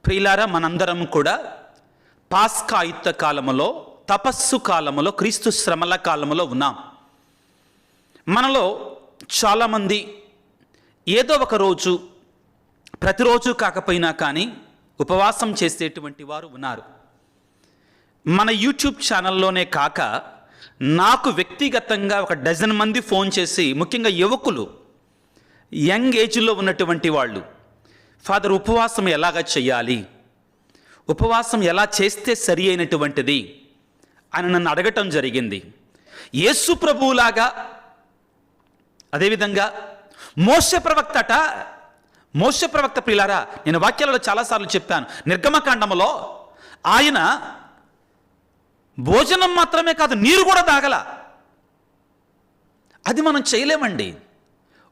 ప్రియులారా, మనందరం కూడా పాస్కా యుద్ధ కాలములో, తపస్సు కాలములో, క్రీస్తు శ్రమల కాలములో ఉన్నాం. మనలో చాలామంది ఏదో ఒక రోజు, ప్రతిరోజు కాకపోయినా కానీ ఉపవాసం చేసేటువంటి వారు ఉన్నారు. మన యూట్యూబ్ ఛానల్లోనే కాక నాకు వ్యక్తిగతంగా ఒక డజన్ మంది ఫోన్ చేసి, ముఖ్యంగా యువకులు, యంగ్ ఏజ్లో ఉన్నటువంటి వాళ్ళు, ఫాదర్ ఉపవాసం ఎలాగ చేయాలి, ఉపవాసం ఎలా చేస్తే సరి అయినటువంటిది అని నన్ను అడగటం జరిగింది. యేసు ప్రభువులాగా, అదేవిధంగా మోషే ప్రవక్త ప్రియులారా, నేను వాక్యాలలో చాలాసార్లు చెప్పాను, నిర్గమకాండములో ఆయన భోజనం మాత్రమే కాదు, నీరు కూడా తాగల. అది మనం చేయలేమండి.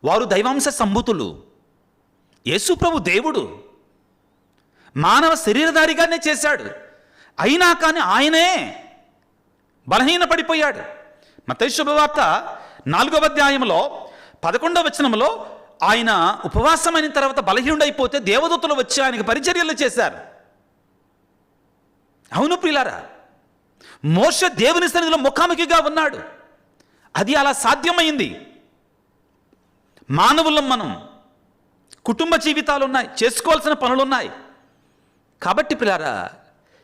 వారు దైవాంశ సంభూతులు. యేసు ప్రభు దేవుడు, మానవ శరీరధారిగానే చేశాడు. అయినా కానీ ఆయనే బలహీన పడిపోయాడు. మత్తయి శుభవార్త 4వ అధ్యాయంలో 11వ వచనంలో ఆయన ఉపవాసమైన తర్వాత బలహీనుడైపోతే దేవదూతలు వచ్చి ఆయనకు పరిచర్యలు చేశారు. అవును ప్రియులారా, మోషే దేవుని సన్నిధిలో ముఖాముఖిగా ఉన్నాడు. అది అలా సాధ్యమైంది. మానవులం మనం, కుటుంబ జీవితాలు ఉన్నాయి, చేసుకోవాల్సిన పనులు ఉన్నాయి. కాబట్టి ప్రియులారా,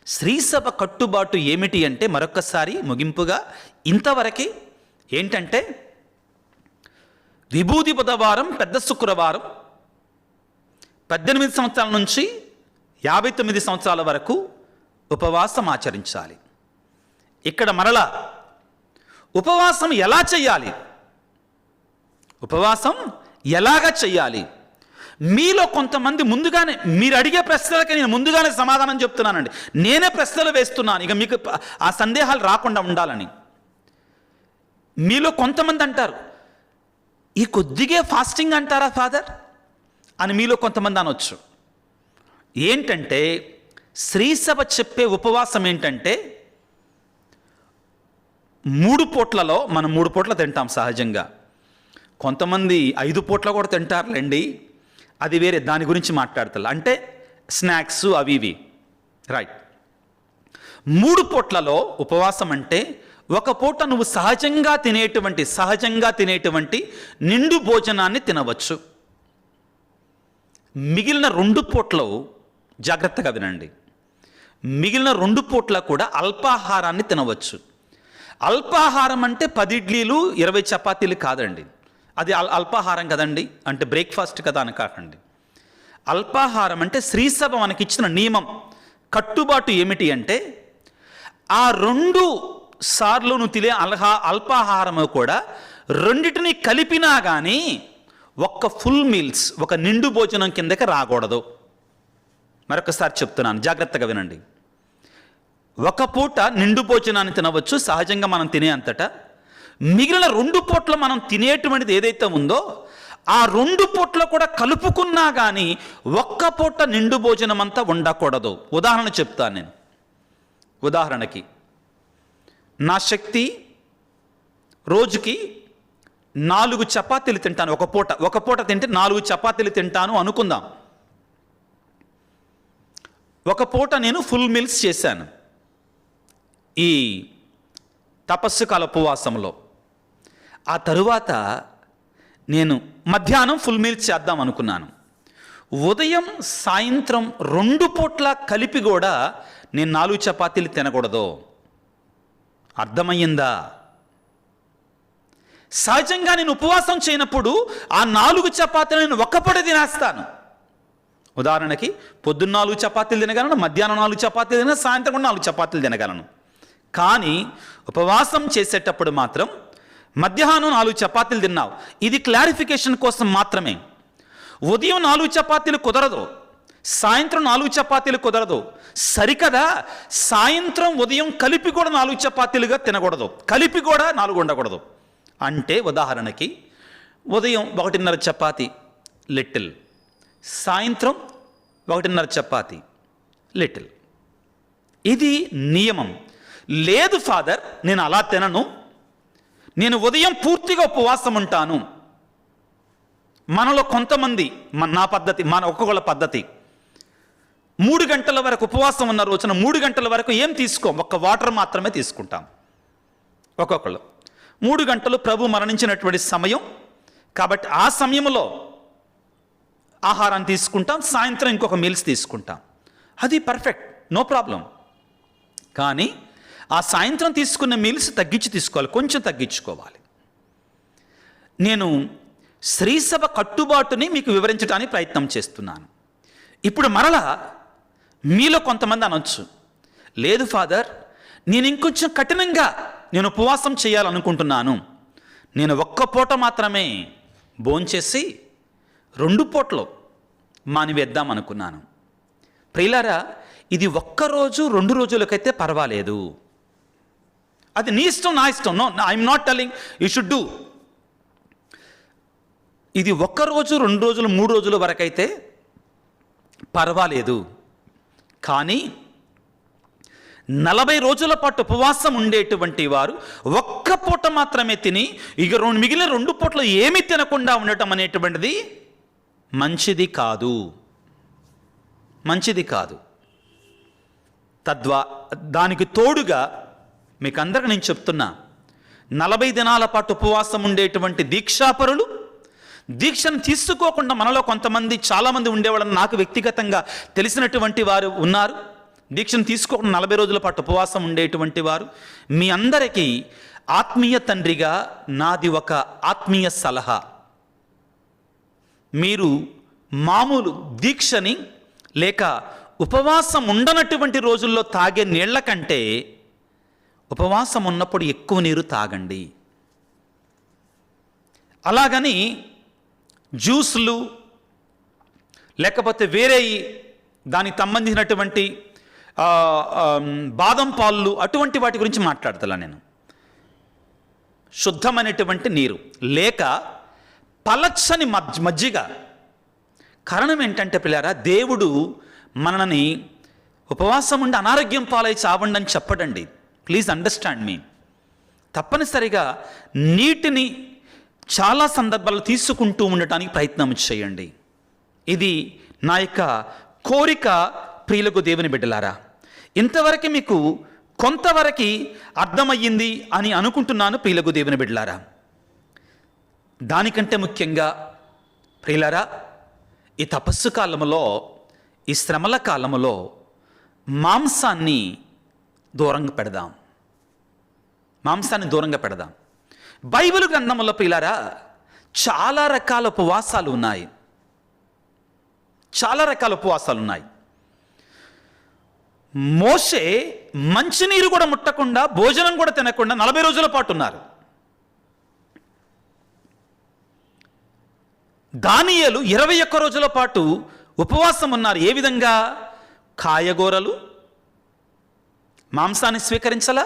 శ్రీసభ కట్టుబాటు ఏమిటి అంటే, మరొక్కసారి ముగింపుగా ఇంతవరకు ఏంటంటే, విభూది బుధవారం, పెద్ద శుక్రవారం 18 సంవత్సరాల నుంచి 59 సంవత్సరాల వరకు ఉపవాసం ఆచరించాలి. ఇక్కడ మరలా ఉపవాసం ఎలా చేయాలి, ఉపవాసం ఎలాగ చేయాలి, మీలో కొంతమంది ముందుగానే, మీరు అడిగే ప్రశ్నలకి నేను ముందుగానే సమాధానం చెప్తున్నానండి. నేనే ప్రశ్నలు వేస్తున్నాను, ఇక మీకు ఆ సందేహాలు రాకుండా ఉండాలని. మీలో కొంతమంది అంటారు, ఈ కొద్దిగే ఫాస్టింగ్ అంటారా ఫాదర్ అని మీలో కొంతమంది అనొచ్చు. ఏంటంటే, శ్రీసభ చెప్పే ఉపవాసం ఏంటంటే, 3 పూట్లలో మనం 3 పూట్ల తింటాం సహజంగా. కొంతమంది 5 పూట్ల కూడా తింటారులేండి, అది వేరే, దాని గురించి మాట్లాడతారు. అంటే స్నాక్స్ అవి ఇవి, రైట్. 3 పూట్లలో ఉపవాసం అంటే, ఒక పూట నువ్వు సహజంగా తినేటువంటి నిండు భోజనాన్ని తినవచ్చు. మిగిలిన 2 పూట్లు, జాగ్రత్తగా వినండి, మిగిలిన 2 పూట్ల కూడా అల్పాహారాన్ని తినవచ్చు. అల్పాహారం అంటే 10 ఇడ్లీలు 20 చపాతీలు కాదండి. అది అల్పాహారం కదండి, అంటే బ్రేక్ఫాస్ట్ కదా అని కాకండి. అల్పాహారం అంటే శ్రీసభ మనకిచ్చిన నియమం, కట్టుబాటు ఏమిటి అంటే, ఆ 2 సార్లు నువ్వు తినే అల్పాహారము కూడా రెండిటిని కలిపినా కానీ ఒక్క ఫుల్ మీల్స్, ఒక నిండు భోజనం కిందకి రాకూడదు. మరొకసారి చెప్తున్నాను, జాగ్రత్తగా వినండి. ఒక పూట నిండు భోజనాన్ని తినవచ్చు సహజంగా మనం తినే అంతటా. మిగిలిన 2 పూట్ల మనం తినేటువంటిది ఏదైతే ఉందో, ఆ 2 పూట్ల కూడా కలుపుకున్నా కానీ ఒక్క పూట నిండు భోజనం అంతా ఉండకూడదు. ఉదాహరణ చెప్తాను నేను. ఉదాహరణకి, నా శక్తి రోజుకి 4 చపాతీలు తింటాను. ఒక పూట తింటే 4 చపాతీలు తింటాను అనుకుందాం. ఒక పూట నేను ఫుల్ మీల్స్ చేశాను ఈ తపస్సు కాల ఉపవాసంలో. ఆ తరువాత నేను మధ్యాహ్నం ఫుల్ మీల్స్ చేద్దాం అనుకున్నాను. ఉదయం సాయంత్రం 2 పూట్ల కలిపి కూడా నేను 4 చపాతీలు తినకూడదు. అర్థమయ్యిందా? సహజంగా నేను ఉపవాసం చేయనప్పుడు ఆ 4 చపాతీలు నేను ఒక్క పూట తినేస్తాను. ఉదాహరణకి, పొద్దున్న 4 చపాతీలు తినగలను, మధ్యాహ్నం 4 చపాతీలు తినగలను, సాయంత్రం కూడా 4 చపాతీలు తినగలను. కానీ ఉపవాసం చేసేటప్పుడు మాత్రం మధ్యాహ్నం 4 చపాతీలు తిన్నావు. ఇది క్లారిఫికేషన్ కోసం మాత్రమే. ఉదయం 4 చపాతీలు కుదరదు, సాయంత్రం 4 చపాతీలు కుదరదు. సరికదా, సాయంత్రం ఉదయం కలిపి కూడా 4 చపాతీలుగా తినకూడదు, కలిపి కూడా 4 ఉండకూడదు. అంటే ఉదాహరణకి, ఉదయం 1.5 చపాతీ లిటిల్, సాయంత్రం 1.5 చపాతీ లిటిల్. ఇది నియమం. లేదు ఫాదర్, నేను అలా తినను, నేను ఉదయం పూర్తిగా ఉపవాసం ఉంటాను. మనలో కొంతమంది, నా పద్ధతి, మన ఒక్కొక్కళ్ళ పద్ధతి, 3 గంటల వరకు ఉపవాసం ఉన్న రోజున 3 గంటల వరకు ఏం తీసుకోం, ఒక్క వాటర్ మాత్రమే తీసుకుంటాం. ఒక్కొక్కళ్ళు 3 గంటలు ప్రభు మరణించినటువంటి సమయం కాబట్టి ఆ సమయంలో ఆహారాన్ని తీసుకుంటాం, సాయంత్రం ఇంకొక మీల్స్ తీసుకుంటాం. అది పర్ఫెక్ట్, నో ప్రాబ్లం. కానీ ఆ సాయంత్రం తీసుకున్న మీల్స్ తగ్గించి తీసుకోవాలి, కొంచెం తగ్గించుకోవాలి. నేను శ్రీసభ కట్టుబాటుని మీకు వివరించడానికి ప్రయత్నం చేస్తున్నాను. ఇప్పుడు మరలా మీలో కొంతమంది అనొచ్చు, లేదు ఫాదర్, నేను ఇంకొంచెం కఠినంగా నేను ఉపవాసం చేయాలనుకుంటున్నాను, నేను ఒక్క పూట మాత్రమే భోంచేసి 2 పూటలు మానివేద్దాం అనుకున్నాను. ప్రియులారా, ఇది ఒక్కరోజు 2 రోజులకైతే పర్వాలేదు, అది నీ ఇష్టం, నా ఇష్టం. No, I'm not telling you should do. ఇది 1 రోజు 2 రోజులు 3 రోజుల వరకైతే పర్వాలేదు. కానీ 40 రోజుల పాటు ఉపవాసం ఉండేటువంటి వారు ఒక్క పూట మాత్రమే తిని ఇక మిగిలిన 2 పూటలు ఏమీ తినకుండా ఉండటం అనేటువంటిది మంచిది కాదు, మంచిది కాదు. దానికి తోడుగా మీకు అందరికీ నేను చెప్తున్నా, 40 దినాల పాటు ఉపవాసం ఉండేటువంటి దీక్షాపరులు, దీక్షను తీసుకోకుండా మనలో కొంతమంది చాలామంది ఉండేవాళ్ళని నాకు వ్యక్తిగతంగా తెలిసినటువంటి వారు ఉన్నారు. దీక్షను తీసుకోకుండా 40 రోజుల పాటు ఉపవాసం ఉండేటువంటి వారు, మీ అందరికీ ఆత్మీయ తండ్రిగా నాది ఒక ఆత్మీయ సలహా. మీరు మామూలు దీక్షని లేక ఉపవాసం ఉండనటువంటి రోజుల్లో తాగే నీళ్ల కంటే ఉపవాసం ఉన్నప్పుడు ఎక్కువ నీరు తాగండి. అలాగని జ్యూస్లు లేకపోతే వేరే దానికి సంబంధించినటువంటి బాదం పాలు అటువంటి వాటి గురించి మాట్లాడతా నేను. శుద్ధమైనటువంటి నీరు లేక పలచని మజ్జిగ. కారణం ఏంటంటే పిల్లారా, దేవుడు మనని ఉపవాసం ఉండి అనారోగ్యం పాలై చావండి అని చెప్పడండి. ప్లీజ్ అండర్స్టాండ్ మీ. తప్పనిసరిగా నీటిని చాలా సందర్భాలు తీసుకుంటూ ఉండటానికి ప్రయత్నం చేయండి. ఇది నా యొక్క కోరిక ప్రియులకు దేవుని బిడ్డలారా. ఇంతవరకు మీకు కొంతవరకు అర్థమయ్యింది అని అనుకుంటున్నాను ప్రియులకు దేవుని బిడ్డలారా. దానికంటే ముఖ్యంగా ప్రియులారా, ఈ తపస్సు కాలంలో, ఈ శ్రమల కాలంలో మాంసాన్ని దూరంగా పెడదాం, మాంసాన్ని దూరంగా పెడదాం. బైబిల్ గ్రంథంలో ప్రియులారా చాలా రకాల ఉపవాసాలు ఉన్నాయి, చాలా రకాల ఉపవాసాలు ఉన్నాయి. మోషే మంచినీరు కూడా ముట్టకుండా, భోజనం కూడా తినకుండా 40 రోజుల పాటు ఉన్నారు. దానియేలు 21 రోజుల పాటు ఉపవాసం ఉన్నారు. ఏ విధంగా? కాయగూరలు, మాంసాన్ని స్వీకరించలా,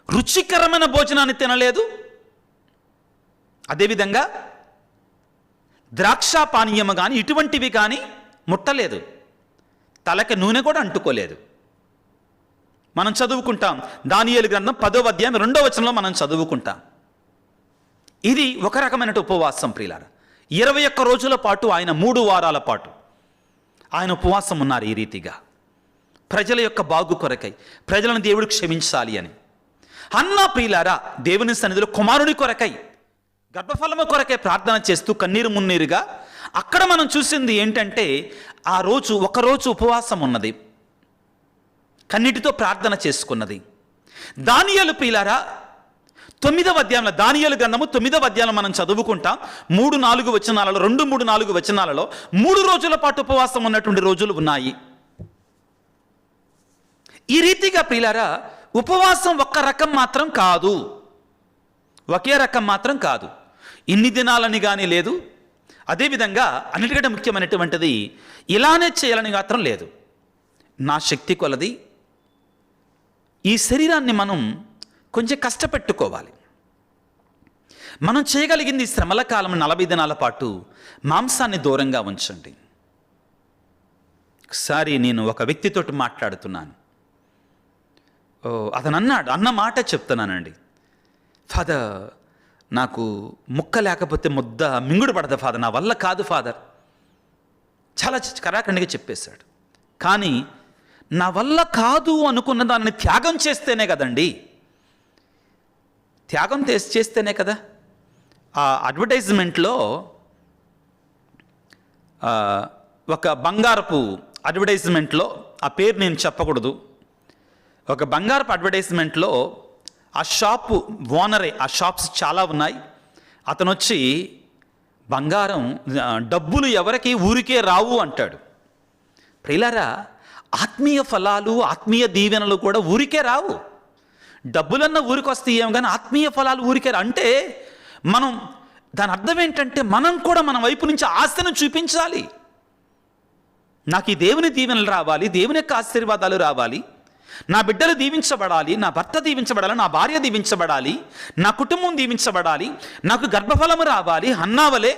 రుచికరమైన భోజనాన్ని తినలేదు. అదేవిధంగా ద్రాక్ష పానీయము కానీ ఇటువంటివి కానీ ముట్టలేదు. తలకి నూనె కూడా అంటుకోలేదు. మనం చదువుకుంటాం, దానియేలు గ్రంథం 10వ అధ్యాయం 2వ వచనంలో మనం చదువుకుంటాం. ఇది ఒక రకమైన ఉపవాసం ప్రియులారా. 21 రోజుల పాటు ఆయన 3 వారాల పాటు ఆయన ఉపవాసం ఉన్నారు. ఈ రీతిగా ప్రజల యొక్క బాగు కొరకై, ప్రజలను దేవుడు క్షమించాలి అని. అన్న ప్రియులారా దేవుని సన్నిధిలో కుమారుని కొరకై, గర్భఫలము కొరకై ప్రార్థన చేస్తూ కన్నీరు మున్నీరుగా అక్కడ మనం చూసింది ఏంటంటే, ఆ రోజు ఒకరోజు ఉపవాసం ఉన్నది, కన్నీటితో ప్రార్థన చేసుకున్నది. దానియేలు ప్రియులారా 9వ అధ్యాయంలో, దానియేలు గ్రంథము 9వ అధ్యాయంలో మనం చదువుకుంటాం. 3-4 వచనాలలో, 2-3-4 వచనాలలో 3 రోజుల పాటు ఉపవాసం ఉన్నటువంటి రోజులు ఉన్నాయి. ఈ రీతిగా ప్రియులారా ఉపవాసం ఒక్క రకం మాత్రం కాదు, ఒకే రకం మాత్రం కాదు. ఇన్ని దినాలని కానీ లేదు. అదేవిధంగా అన్నిటికంటే ముఖ్యమైనటువంటిది ఇలానే చేయాలని మాత్రం లేదు. నా శక్తి కొలది ఈ శరీరాన్ని మనం కొంచెం కష్టపెట్టుకోవాలి. మనం చేయగలిగింది శ్రమల కాలం 40 దినాల పాటు మాంసాన్ని దూరంగా ఉంచండి. ఒకసారి నేను ఒక వ్యక్తితోటి మాట్లాడుతున్నాను. అతను అన్న మాట చెప్తున్నానండి. ఫాదర్, నాకు ముక్క లేకపోతే ముద్ద మింగుడు పడదు ఫాదర్, నా వల్ల కాదు ఫాదర్. చాలా కరాఖండిగా చెప్పేశాడు. కానీ నా వల్ల కాదు అనుకున్న దానిని త్యాగం చేస్తేనే కదండి, త్యాగం చేస్తేనే కదా. ఆ అడ్వర్టైజ్మెంట్లో ఒక బంగారపు అడ్వర్టైజ్మెంట్లో, ఆ పేరు నేను చెప్పకూడదు, ఒక బంగారపు అడ్వర్టైజ్మెంట్లో ఆ షాపు ఓనరే, ఆ షాప్స్ చాలా ఉన్నాయి, అతను వచ్చి బంగారం డబ్బులు ఎవరికి ఊరికే రావు అంటాడు. ప్రియులారా, ఆత్మీయ ఫలాలు ఆత్మీయ దీవెనలు కూడా ఊరికే రావు. డబ్బులన్న ఊరికి వస్తాయేమో కానీ ఆత్మీయ ఫలాలు ఊరికే అంటే మనం దాని అర్థం ఏంటంటే మనం కూడా మన వైపు నుంచి ఆశను చూపించాలి. నాకు ఈ దేవుని దీవెనలు రావాలి, దేవుని యొక్క ఆశీర్వాదాలు రావాలి, నా బిడ్డలు దీవించబడాలి, నా భర్త దీవించబడాలి, నా భార్య దీవించబడాలి, నా కుటుంబం దీవించబడాలి, నాకు గర్భఫలము రావాలి, హన్నా వలె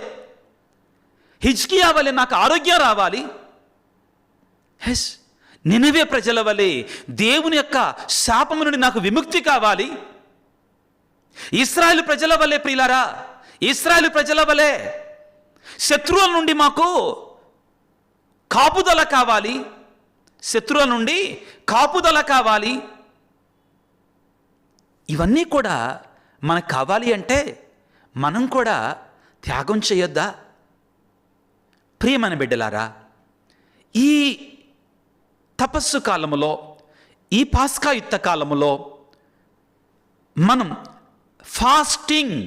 హిజ్కియా వలె నాకు ఆరోగ్యం రావాలి, నినవే ప్రజల వలె దేవుని యొక్క శాపము నుండి నాకు విముక్తి కావాలి, ఇశ్రాయేలు ప్రజల వలె, ప్రియులారా, ఇశ్రాయేలు ప్రజల వలె శత్రువుల నుండి మాకు కాపుదల కావాలి, శత్రువుల నుండి కాపుదల కావాలి. ఇవన్నీ కూడా మనకు కావాలి అంటే మనం కూడా త్యాగం చేయొద్దా? ప్రియమైన బిడ్డలారా, ఈ తపస్సు కాలములో, ఈ పాస్కా యుద్ధ కాలములో మనం ఫాస్టింగ్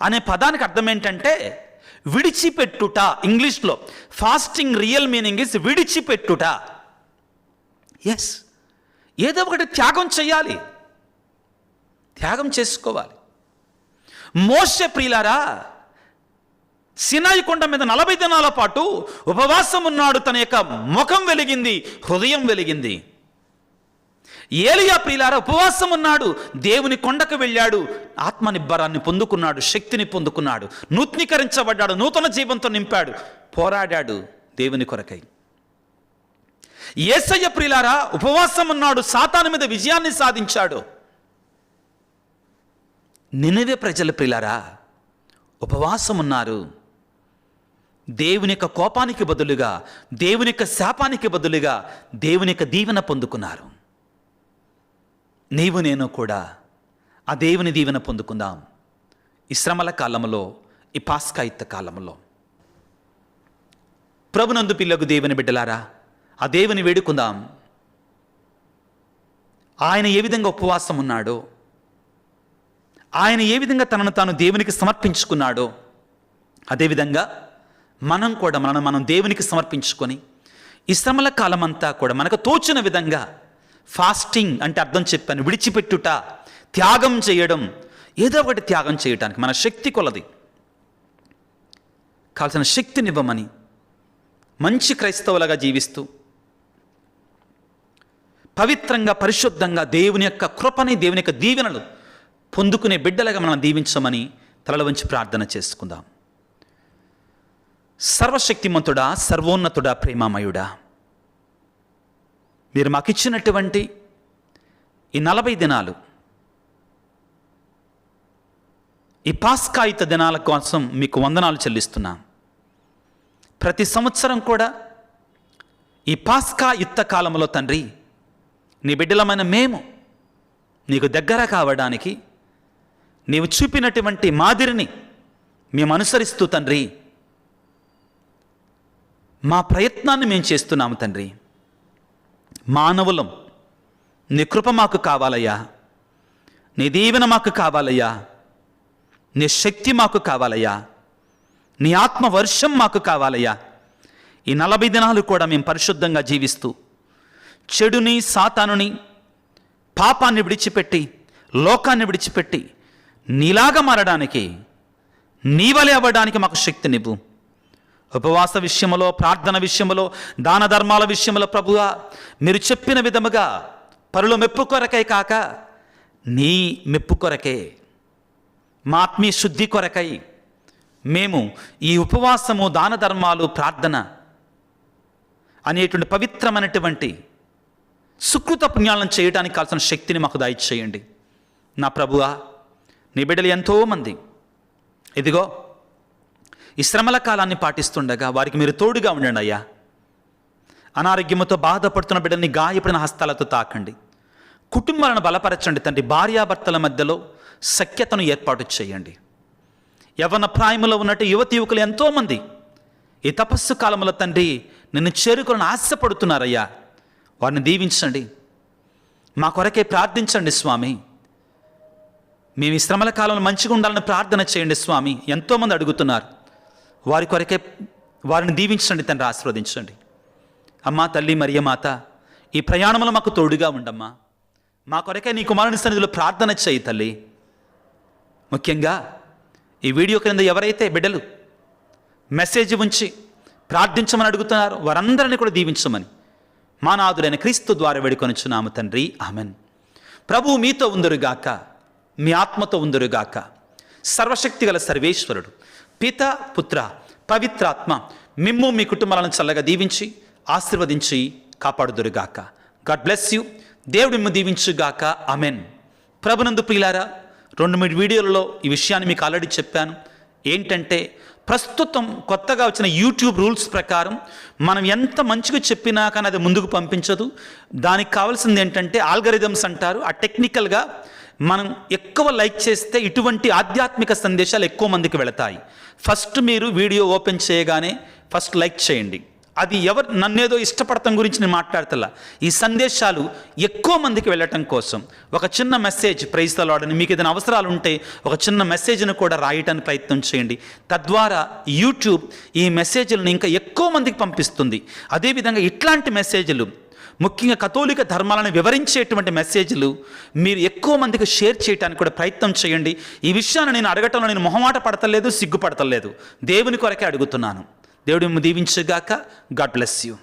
అనే పదానికి అర్థం ఏంటంటే విడిచిపెట్టుట. ఇంగ్లీష్లో ఫాస్టింగ్ రియల్ మీనింగ్ ఇస్ విడిచిపెట్టుట. ఎస్, ఏదో ఒకటి త్యాగం చేయాలి, త్యాగం చేసుకోవాలి. మోషే, ప్రియులారా, సినాయి కొండ మీద 40 దినాల పాటు ఉపవాసం ఉన్నాడు. తన యొక్క ముఖం వెలిగింది, హృదయం వెలిగింది. ఏలియా, ప్రియులారా, ఉపవాసం ఉన్నాడు, దేవుని కొండకు వెళ్ళాడు, ఆత్మనిబ్బరాన్ని పొందుకున్నాడు, శక్తిని పొందుకున్నాడు, నూతనీకరించబడ్డాడు, నూతన జీవంతో నింపాడు, పోరాడాడు దేవుని కొరకై. యేసయ్య, ప్రియులారా, ఉపవాసం ఉన్నాడు, సాతాను మీద విజయాన్ని సాధించాడు. నినవే ప్రజలు, ప్రియులారా, ఉపవాసం ఉన్నారు, దేవుని యొక్క కోపానికి బదులుగా, దేవుని యొక్క శాపానికి బదులుగా దేవుని యొక్క దీవెన పొందుకున్నారు. నీవు నేను కూడా ఆ దేవుని దీవెన పొందుకుందాం ఈ శ్రమల కాలంలో, ఈ పాస్కా యుద్ధ కాలంలో. ప్రభునందు పిల్లకు దేవుని బిడ్డలారా, ఆ దేవుని వేడుకుందాం. ఆయన ఏ విధంగా ఉపవాసం ఉన్నాడో, ఆయన ఏ విధంగా తనను తాను దేవునికి సమర్పించుకున్నాడో, అదేవిధంగా మనం కూడా మనం దేవునికి సమర్పించుకొని ఈ శ్రమల కాలమంతా కూడా మనకు తోచిన విధంగా, ఫాస్టింగ్ అంటే అర్థం చెప్పాను, విడిచిపెట్టుట, త్యాగం చేయడం, ఏదో ఒకటి త్యాగం చేయడానికి మన శక్తి కొలది కావాల్సిన శక్తినివ్వమని మంచి క్రైస్తవులుగా జీవిస్తూ పవిత్రంగా, పరిశుద్ధంగా దేవుని యొక్క కృపని, దేవుని యొక్క దీవెనలు పొందుకునే బిడ్డలుగా మనం దీవించమని తలల వంచి ప్రార్థన చేసుకుందాం. సర్వశక్తిమంతుడా, సర్వోన్నతుడా, ప్రేమామయుడా, మీరు మాకు ఇచ్చినటువంటి ఈ 40 దినాలు, ఈ పాస్కా యుద్ధ దినాల కోసం మీకు వందనాలు చెల్లిస్తున్నాం. ప్రతి సంవత్సరం కూడా ఈ పాస్కా యుద్ధ కాలంలో తండ్రి, నీ బిడ్డలమైన మేము నీకు దగ్గర కావడానికి నీవు చూపినటువంటి మాదిరిని మేము అనుసరిస్తూ తండ్రి, మా ప్రయత్నాన్ని మేము చేస్తున్నాము తండ్రి. మానవులం, నీ కృప మాకు కావాలయ్యా, నీ దీవెన మాకు కావాలయ్యా, నీ శక్తి మాకు కావాలయ్యా, నీ ఆత్మ వర్షం మాకు కావాలయ్యా. ఈ 40 దినాలు కూడా మేము పరిశుద్ధంగా జీవిస్తూ చెడుని, సాతానుని, పాపాన్ని విడిచిపెట్టి, లోకాన్ని విడిచిపెట్టి నీలాగా మారడానికి, నీవలే అవ్వడానికి మాకు శక్తినివ్వు. ఉపవాస విషయంలో, ప్రార్థన విషయంలో, దాన ధర్మాల విషయంలో ప్రభువా, మీరు చెప్పిన విధముగా పరుల మెప్పు కొరకై కాక నీ మెప్పు కొరకే, మా ఆత్మీయ శుద్ధి కొరకై మేము ఈ ఉపవాసము, దాన ధర్మాలు, ప్రార్థన అనేటువంటి పవిత్రమైనటువంటి సుకృత పుణ్యాలను చేయడానికి కావాల్సిన శక్తిని మాకు దయచేయండి. నా ప్రభువా, నీ బిడ్డలు ఎంతోమంది ఇదిగో ఈ శ్రమల కాలాన్ని పాటిస్తుండగా వారికి మీరు తోడుగా ఉండండి అయ్యా. అనారోగ్యంతో బాధపడుతున్న బిడ్డని గాయపడిన హస్తాలతో తాకండి. కుటుంబాలను బలపరచండి తండ్రి. భార్యాభర్తల మధ్యలో సఖ్యతను ఏర్పాటు చేయండి. యవ్వన ప్రాయములో ఉన్నట్టు యువతి యువకులు ఎంతోమంది ఈ తపస్సు కాలంలో తండ్రి నిన్ను చేరుకోవాలని ఆశపడుతున్నారయ్యా. వారిని దీవించండి. మా కొరకే ప్రార్థించండి స్వామి. మేము ఈ శ్రమల కాలంలో మంచిగా ఉండాలని ప్రార్థన చేయండి స్వామి. ఎంతోమంది అడుగుతున్నారు. వారి కొరకే వారిని దీవించండి తండ్రి, ఆశీర్వదించండి. అమ్మా తల్లి మరియ మాత, ఈ ప్రయాణంలో మాకు తోడుగా ఉండమ్మా. మా కొరకే నీ కుమారుని సన్నిధిలో ప్రార్థన చేయి తల్లి. ముఖ్యంగా ఈ వీడియో క్రింద ఎవరైతే బిడ్డలు మెసేజ్ ఉంచి ప్రార్థించమని అడుగుతున్నారో వారందరినీ కూడా దీవించమని మా నాథుడైన క్రీస్తు ద్వారా వేడుకొనుచున్నాము తండ్రి. ఆమెన్. ప్రభువు మీతో ఉందరుగాక, మీ ఆత్మతో ఉందరుగాక. సర్వశక్తి గల సర్వేశ్వరుడు పిత పుత్ర పవిత్రాత్మ మిమ్ము మీ కుటుంబాలను చల్లగా దీవించి ఆశీర్వదించి కాపాడుదురుగాక. God bless you. దేవుడు మిమ్ము దీవించుగాక. ఆమెన్. ప్రభునందు ప్రియులారా, 2-3 వీడియోలలో ఈ విషయాన్ని మీకు ఆల్రెడీ చెప్పాను. ఏంటంటే ప్రస్తుతం కొత్తగా వచ్చిన యూట్యూబ్ రూల్స్ ప్రకారం మనం ఎంత మంచిగా చెప్పినా కానీ అది ముందుకు పంపించదు. దానికి కావాల్సింది ఏంటంటే ఆల్గరిథమ్స్ అంటారు. ఆ టెక్నికల్గా మనం ఎక్కువ లైక్ చేస్తే ఇటువంటి ఆధ్యాత్మిక సందేశాలు ఎక్కువ మందికి వెళతాయి. ఫస్ట్ మీరు వీడియో ఓపెన్ చేయగానే ఫస్ట్ లైక్ చేయండి. అది నన్నేదో ఇష్టపడటం గురించి నేను మాట్లాడతలా. ఈ సందేశాలు ఎక్కువ మందికి వెళ్ళటం కోసం ఒక చిన్న మెసేజ్, ప్రైజ్ ద లార్డ్ అని మీకు ఏదైనా అవసరాలు ఉంటే ఒక చిన్న మెసేజ్ను కూడా రాయటానికి ప్రయత్నం చేయండి. తద్వారా యూట్యూబ్ ఈ మెసేజ్లను ఇంకా ఎక్కువ మందికి పంపిస్తుంది. అదేవిధంగా ఇట్లాంటి మెసేజ్లు, ముఖ్యంగా కథోలిక ధర్మాలను వివరించేటువంటి మెసేజ్లు మీరు ఎక్కువ మందికి షేర్ చేయడానికి కూడా ప్రయత్నం చేయండి. ఈ విషయాన్ని నేను అడగటంలో నేను మొహమాట పడతలేదు, సిగ్గుపడతలేదు. దేవుని కొరకే అడుగుతున్నాను. దేవుడు మిమ్మల్ని దీవించుగాక. God bless you.